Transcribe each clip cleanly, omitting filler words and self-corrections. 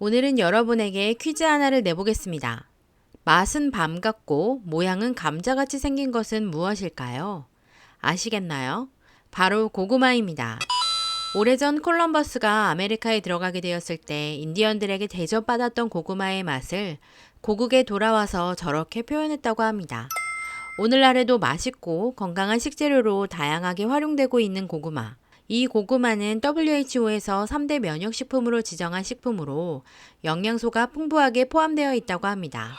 오늘은 여러분에게 퀴즈 하나를 내보겠습니다. 맛은 밤 같고 모양은 감자같이 생긴 것은 무엇일까요? 아시겠나요? 바로 고구마입니다. 오래전 콜럼버스가 아메리카에 들어가게 되었을 때 인디언들에게 대접받았던 고구마의 맛을 고국에 돌아와서 저렇게 표현했다고 합니다. 오늘날에도 맛있고 건강한 식재료로 다양하게 활용되고 있는 고구마. 이 고구마는 WHO에서 3대 면역식품으로 지정한 식품으로 영양소가 풍부하게 포함되어 있다고 합니다.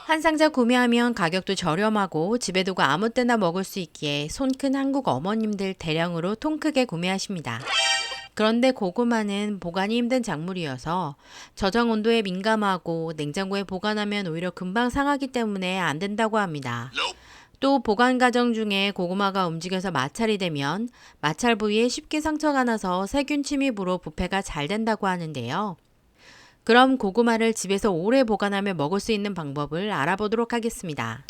한 상자 구매하면 가격도 저렴하고 집에 두고 아무 때나 먹을 수 있기에 손 큰 한국 어머님들 대량으로 통 크게 구매하십니다. 그런데 고구마는 보관이 힘든 작물이어서 저장 온도에 민감하고 냉장고에 보관하면 오히려 금방 상하기 때문에 안 된다고 합니다. 또 보관 과정 중에 고구마가 움직여서 마찰이 되면 마찰 부위에 쉽게 상처가 나서 세균 침입으로 부패가 잘 된다고 하는데요. 그럼 고구마를 집에서 오래 보관하며 먹을 수 있는 방법을 알아보도록 하겠습니다.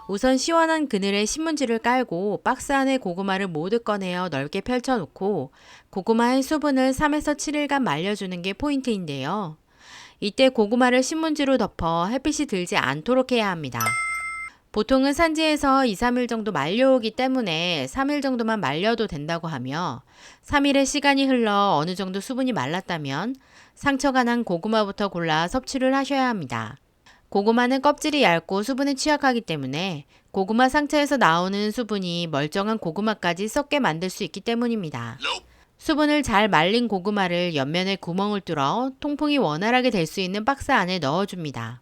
우선 시원한 그늘에 신문지를 깔고 박스 안에 고구마를 모두 꺼내어 넓게 펼쳐놓고 고구마의 수분을 3에서 7일간 말려주는 게 포인트인데요. 이때 고구마를 신문지로 덮어 햇빛이 들지 않도록 해야 합니다. 보통은 산지에서 2, 3일 정도 말려오기 때문에 3일 정도만 말려도 된다고 하며 3일의 시간이 흘러 어느 정도 수분이 말랐다면 상처가 난 고구마부터 골라 섭취를 하셔야 합니다. 고구마는 껍질이 얇고 수분에 취약하기 때문에 고구마 상처에서 나오는 수분이 멀쩡한 고구마까지 썩게 만들 수 있기 때문입니다. 수분을 잘 말린 고구마를 옆면에 구멍을 뚫어 통풍이 원활하게 될 수 있는 박스 안에 넣어줍니다.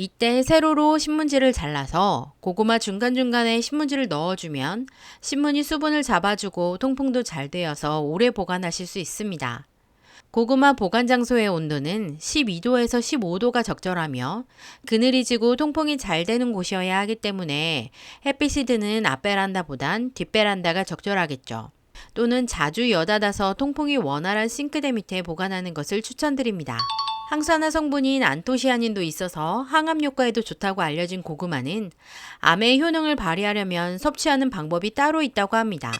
이때 세로로 신문지를 잘라서 고구마 중간중간에 신문지를 넣어주면 신문이 수분을 잡아주고 통풍도 잘 되어서 오래 보관하실 수 있습니다. 고구마 보관 장소의 온도는 12도에서 15도가 적절하며 그늘이 지고 통풍이 잘 되는 곳이어야 하기 때문에 햇빛이 드는 앞베란다보단 뒷베란다가 적절하겠죠. 또는 자주 여닫아서 통풍이 원활한 싱크대 밑에 보관하는 것을 추천드립니다. 항산화 성분인 안토시아닌도 있어서 항암 효과에도 좋다고 알려진 고구마는 암의 효능을 발휘하려면 섭취하는 방법이 따로 있다고 합니다.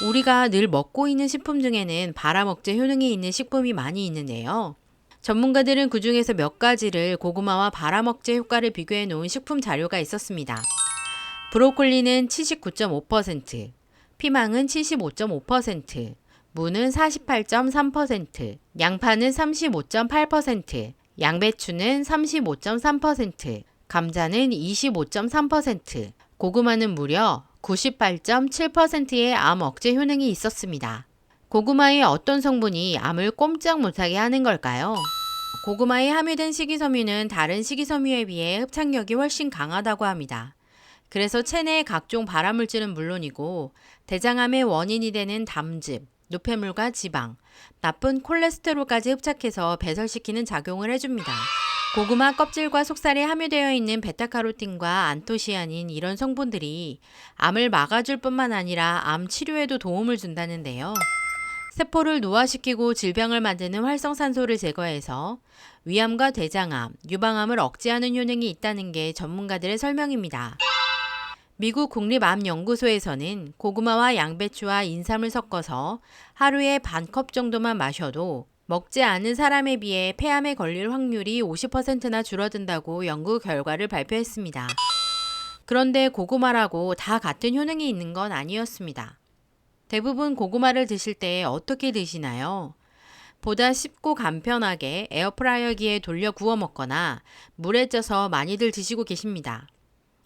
우리가 늘 먹고 있는 식품 중에는 발암억제 효능이 있는 식품이 많이 있는데요. 전문가들은 그 중에서 몇 가지를 고구마와 발암억제 효과를 비교해 놓은 식품 자료가 있었습니다. 브로콜리는 79.5%, 피망은 75.5%, 무는 48.3%, 양파는 35.8%, 양배추는 35.3%, 감자는 25.3%, 고구마는 무려 98.7%의 암 억제 효능이 있었습니다. 고구마의 어떤 성분이 암을 꼼짝 못하게 하는 걸까요? 고구마에 함유된 식이섬유는 다른 식이섬유에 비해 흡착력이 훨씬 강하다고 합니다. 그래서 체내의 각종 발암물질은 물론이고 대장암의 원인이 되는 담즙, 노폐물과 지방, 나쁜 콜레스테롤까지 흡착해서 배설시키는 작용을 해줍니다. 고구마 껍질과 속살에 함유되어 있는 베타카로틴과 안토시아닌 이런 성분들이 암을 막아줄 뿐만 아니라 암 치료에도 도움을 준다는데요. 세포를 노화시키고 질병을 만드는 활성산소를 제거해서 위암과 대장암, 유방암을 억제하는 효능이 있다는 게 전문가들의 설명입니다. 미국 국립암연구소에서는 고구마와 양배추와 인삼을 섞어서 하루에 반 컵 정도만 마셔도 먹지 않은 사람에 비해 폐암에 걸릴 확률이 50%나 줄어든다고 연구 결과를 발표했습니다. 그런데 고구마라고 다 같은 효능이 있는 건 아니었습니다. 대부분 고구마를 드실 때 어떻게 드시나요? 보다 쉽고 간편하게 에어프라이어기에 돌려 구워 먹거나 물에 쪄서 많이들 드시고 계십니다.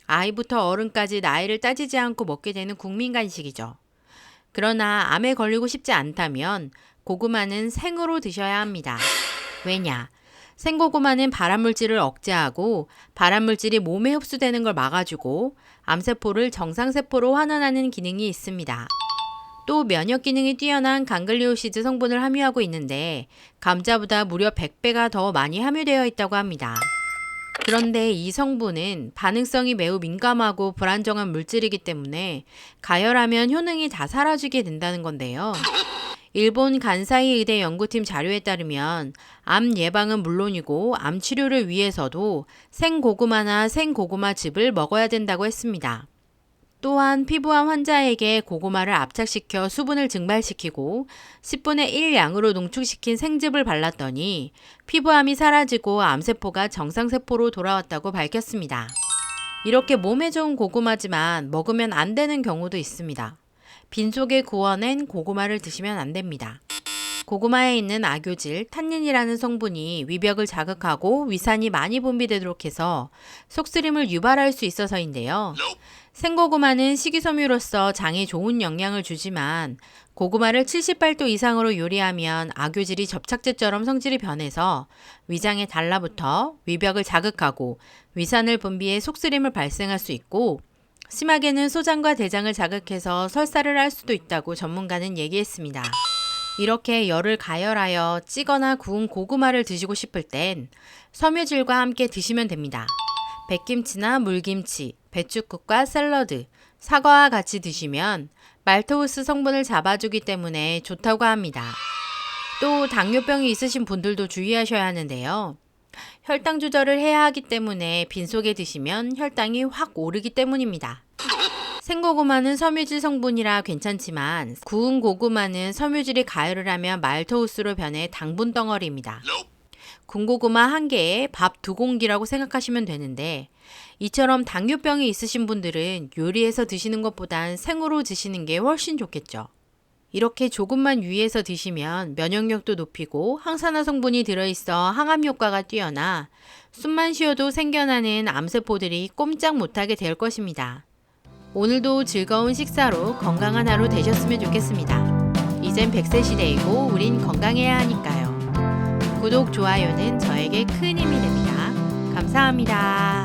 아이부터 어른까지 나이를 따지지 않고 먹게 되는 국민 간식이죠. 그러나 암에 걸리고 싶지 않다면 고구마는 생으로 드셔야 합니다. 왜냐? 생고구마는 발암물질을 억제하고 발암물질이 몸에 흡수되는 걸 막아주고 암세포를 정상세포로 환원하는 기능이 있습니다. 또 면역 기능이 뛰어난 강글리오시드 성분을 함유하고 있는데 감자보다 무려 100배가 더 많이 함유되어 있다고 합니다. 그런데 이 성분은 반응성이 매우 민감하고 불안정한 물질이기 때문에 가열하면 효능이 다 사라지게 된다는 건데요. 일본 간사이 의대 연구팀 자료에 따르면 암 예방은 물론이고 암 치료를 위해서도 생고구마나 생고구마 즙을 먹어야 된다고 했습니다. 또한 피부암 환자에게 고구마를 압착시켜 수분을 증발시키고 10분의 1 양으로 농축시킨 생즙을 발랐더니 피부암이 사라지고 암세포가 정상세포로 돌아왔다고 밝혔습니다. 이렇게 몸에 좋은 고구마지만 먹으면 안 되는 경우도 있습니다. 빈속에 구워낸 고구마를 드시면 안 됩니다. 고구마에 있는 악효질, 탄닌이라는 성분이 위벽을 자극하고 위산이 많이 분비되도록 해서 속쓰림을 유발할 수 있어서인데요. 생고구마는 식이섬유로서 장에 좋은 영향을 주지만 고구마를 78도 이상으로 요리하면 악효질이 접착제처럼 성질이 변해서 위장에 달라붙어 위벽을 자극하고 위산을 분비해 속쓰림을 발생할 수 있고 심하게는 소장과 대장을 자극해서 설사를 할 수도 있다고 전문가는 얘기했습니다. 이렇게 열을 가열하여 찌거나 구운 고구마를 드시고 싶을 땐 섬유질과 함께 드시면 됩니다. 백김치나 물김치, 배춧국과 샐러드, 사과와 같이 드시면 말토우스 성분을 잡아주기 때문에 좋다고 합니다. 또 당뇨병이 있으신 분들도 주의하셔야 하는데요. 혈당 조절을 해야 하기 때문에 빈속에 드시면 혈당이 확 오르기 때문입니다. 생고구마는 섬유질 성분이라 괜찮지만 구운 고구마는 섬유질이 가열을 하면 말토우스로 변해 당분 덩어리입니다. 군고구마 1개에 밥 2공기라고 생각하시면 되는데 이처럼 당뇨병이 있으신 분들은 요리해서 드시는 것보단 생으로 드시는 게 훨씬 좋겠죠. 이렇게 조금만 위해서 드시면 면역력도 높이고 항산화 성분이 들어있어 항암 효과가 뛰어나 숨만 쉬어도 생겨나는 암세포들이 꼼짝 못하게 될 것입니다. 오늘도 즐거운 식사로 건강한 하루 되셨으면 좋겠습니다. 이젠 100세 시대이고 우린 건강해야 하니까요. 구독, 좋아요는 저에게 큰 힘이 됩니다. 감사합니다.